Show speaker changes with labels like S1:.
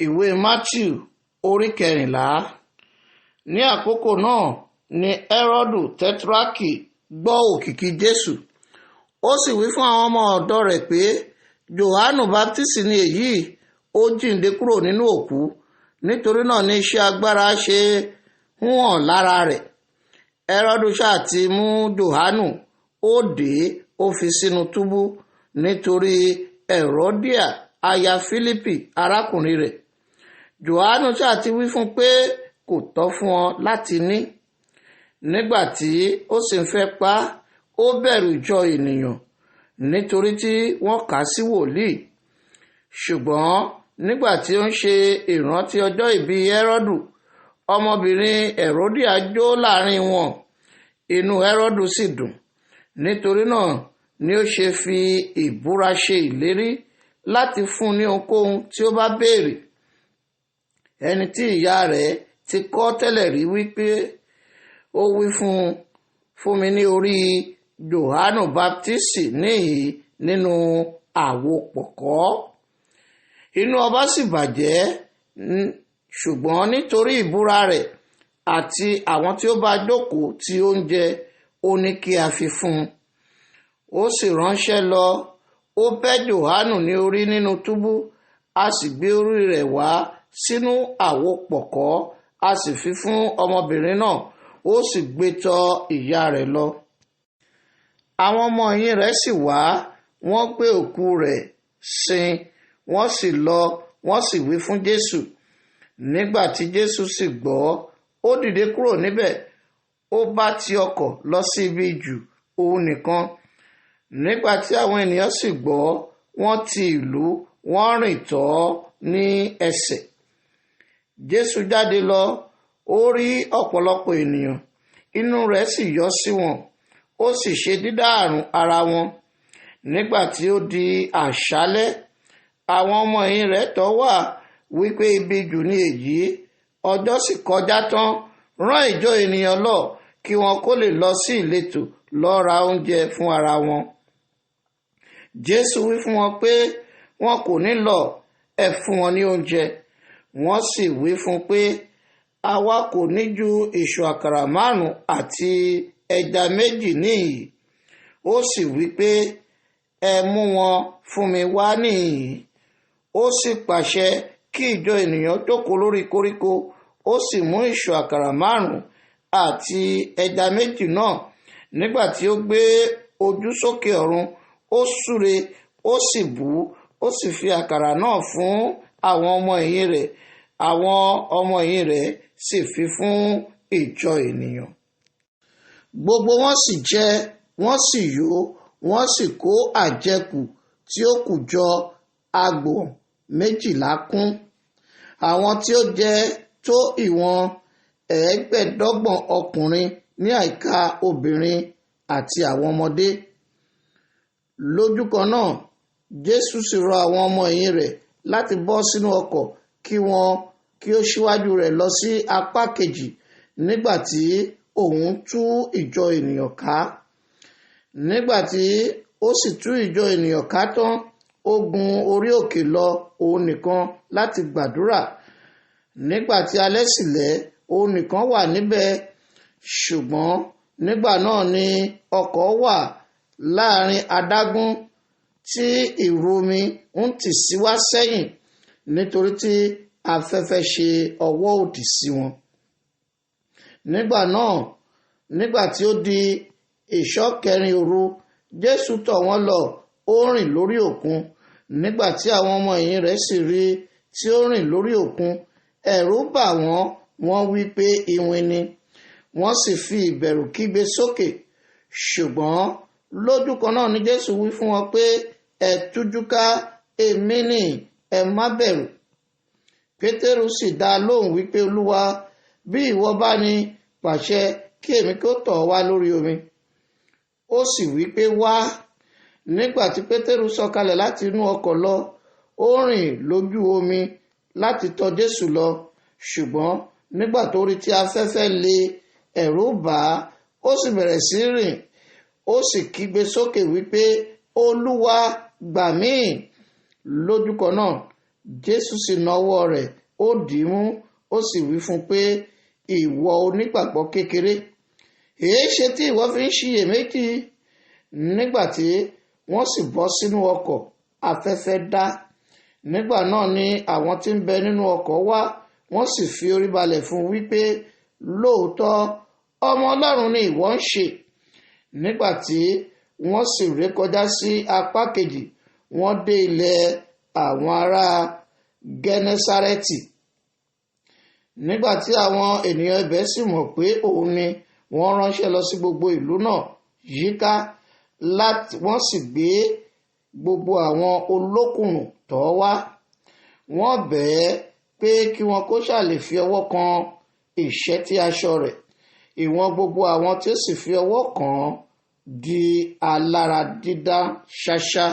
S1: Ìwé Mátíù orí 14. Ní àkókò náà ni Hẹ́rọ́dù tẹ́tírákì gbọ́ òkìkí Jésù. Ó sì wí fún àwọn ọmọ ọ̀dọ̀ rẹ̀ pé Jòhánù Báptísì ni èyí, ó jíǹde kúrò nínú òkú, nítorí náà ni iṣẹ́ agbára ṣe hàn lára rẹ̀. Hẹ́rọ́dù ṣáà ti mú Jòhánù, ó dè é, ó fi sínú túbú nítorí Hẹ́rọ́díà aya Fílípì arákùnrin rẹ̀. Jòhánù ṣáà ti wí fún un pé kò tọ́ fún ọ láti ní. Nígbà tí ó sì ń fẹ́ pa á, ó bẹ̀rù ìjọ ènìyàn nítorí tí wọ́n kà á sí wòlíì. Ṣùgbọ́n nígbà tí ó ń ṣe ìrántí ọjọ́ ìbí Hẹ́rọ́dù, ọmọbìnrin Hẹ́rọ́díà jó láàrin wọn. Inú Hẹ́rọ́dù sì dùn. Nítorí náà ni ó ṣe fi ìbúra ṣe ìlérí láti fún un ní ohunkóhun tí ó bá béèrè. Ẹni tí ìyá rẹ̀ ti kọ́ tẹ́lẹ̀ rí wípé ó wí fún mi ní orí Jòhánù Báptísì níhìn nínú àwo pọ̀kọ́. Inú ọba sì bàjẹ́, ṣùgbọ́n nítorí ìbúra rẹ̀ àti àwọn tí ó bá jókòó ti oúnjẹ, ó ní kí a fi fún un. Ó sì ránṣẹ́ lọ, ó bẹ́ Jòhánù ní orí nínú túbú, a sì gbé orí rẹ̀ wá sínú àwo pọ̀kọ́, a sì fi fún ọmọbìnrin náà, ó sì gbé tọ̀ ìyá rẹ̀ lọ. Àwọn ọmọ ẹ̀yìn rẹ̀ sì wá, wọ́n gbé òkú rẹ̀ sin, wọ́n sì lọ, wọ́n sì wí fún Jésù. Nígbà tí Jésù sì gbọ́, ó dìde kúrò níbẹ̀, ó bá ti ọkọ̀ lọ sí ibi jù òun nìkan. Nígbà tí àwọn ènìyàn sì gbọ́, wọ́n ti ìlú, wọ́n rìn tọ̀ ọ́ ní ẹsẹ̀. Jésù jáde lọ, ó rí ọ̀pọ̀lọpọ̀ ènìyàn, inú rẹ̀ sì yọ́ sí wọn, ó sì ṣe dídáàrún ara wọn. Nígbà tí ó di àṣálẹ́, àwọn ọmọ ẹ̀yìn rẹ̀ tọ̀ wá wípé ibi jù ni èyí, ọjọ́ sì kọjá tán, rán ìjọ ènìyàn lọ kí wọn kó lè lọ sí ìletò lọ ra oúnjẹ fún ara wọn. Jésù wí fún wọn pé wọn kò ní lọ, ẹ fún wọn ní oúnjẹ. Wọ́n sì wí fún un pé àwa kò ní ju ìṣù àkàrà 5 àti ẹja 2 níhìn. Ó sì wí pé ẹ mú wọn fún mi wá níhìn. Ó sì pàṣẹ kí ìjọ ènìyàn jókòó lórí koríko, ó sì mú ìṣù àkàrà 5 àti ẹja 2 náà. Nígbà tí ó gbé ojú sókè ọ̀run, ó súre, ó sì bù, ó sì fi àkàrà náà fún àwọn ọmọ ẹ̀yìn rẹ̀, àwọn ọmọ ẹ̀yìn rẹ̀ sì fi fún ìjọ ènìyàn. Gbogbo wọn sì jẹ, wọ́n sì yó, wọ́n sì kó àjẹkù tí ó kù jọ agbọ̀n 12 kún. Àwọn tí ó jẹ tó ìwọ̀n 500 ọkùnrin ní àìka obìnrin àti àwọn ọmọdé. Lójúkan náà, Jésù sì rọ àwọn ọmọ ẹ̀yìn rẹ̀ láti bọ́ sínú ọkọ̀ kí ó ṣíwájú rẹ̀ lọ sí apá kejì nígbà tí òun tú ìjọ ènìyàn ká. Nígbà tí ó sì tú ìjọ ènìyàn ká tán, ó gun orí òkè lọ òun nìkan láti gbàdúrà. Nígbà tí alẹ́ sì lẹ́, òun nìkan wà níbẹ̀, ṣùgbọ́n nígbà náà ni ọkọ̀ wà láàrin adágún tí ìrù omi ń tì sí wá sẹ́yìn, nítorí tí afẹ́fẹ́ ṣe ọwọ́ òdì sí wọn. Nígbà náà, nígbà tí ó di ìṣọ́ 4 òru, Jésù tọ̀ wọ́n lọ, ó rìn lórí òkun. Nígbà tí àwọn ọmọ ẹ̀yìn rẹ̀ sì rí i tí ó rìn lórí òkun, ẹ̀rù bà wọ́n, wọ́n wí pé iwin ni. Wọ́n sì fi ìbẹ̀rù kígbe sókè. Ṣùgbọ́n lójú kan náà ni Jésù wí fún wọn pé ẹ tújú ká, èmi ni, ẹ má bẹ̀rù. Pétérù sì dá lóhùn wípé Olúwa, bí ìwọ bá ní, pàṣẹ kí èmi kó tọ̀ ọ́ wá lórí omi. Ó sì wípé wá. Nígbà tí Pétérù sọ̀kalẹ̀ láti inú ọkọ̀ lọ, ó rìn lójú omi láti tọ̀ Jésù lọ. Ṣùgbọ́n nígbà tó rí tí afẹ́fẹ́ le, ẹ̀rù bà á, ó sì bẹ̀rẹ̀ sí rìn. Ó sì kígbe sókè wípé Olúwa, gbà mí. Lójúkan náà Jésù sì nawọ́ rẹ̀, ó dì í mú, ó sì wí fún un pé, ìwọ onígbàgbọ́ kékeré, èéṣe tí ìwọ fi ń ṣiyèméjì? Nígbà tí wọ́n sì bọ́ sínú ọkọ̀, afẹ́fẹ́ dá. Nígbà náà ni àwọn tí ń bẹ nínú ọkọ̀ wá, wọ́n sì fi orí balẹ̀ fún un wípé, lóòótọ́ ọmọ Ọlọ́run ni ìwọ ń ṣe. Nígbà tí wọ́n sì rékọjá sí apá kejì, wọ́n dé ilẹ̀ àwọn ará Gẹ́nẹ́sárẹ́tì. Nígbà tí àwọn ènìyàn ibẹ̀ sì mọ̀ pé òun ni, wọ́n ránṣẹ́ lọ sí gbogbo ìlú náà yíká, wọ́n sì gbé gbogbo àwọn olókùnrùn tọ̀ ọ́ wá. Wọ́n bẹ̀ ẹ́ pé kí wọn kó ṣàlè fi ọwọ́ kan ìṣẹ́tí aṣọ rẹ̀. Ìwọ̀n gbogbo àwọn tí ó sì fi ọwọ́ kàn án di alára dídá ṣáṣá.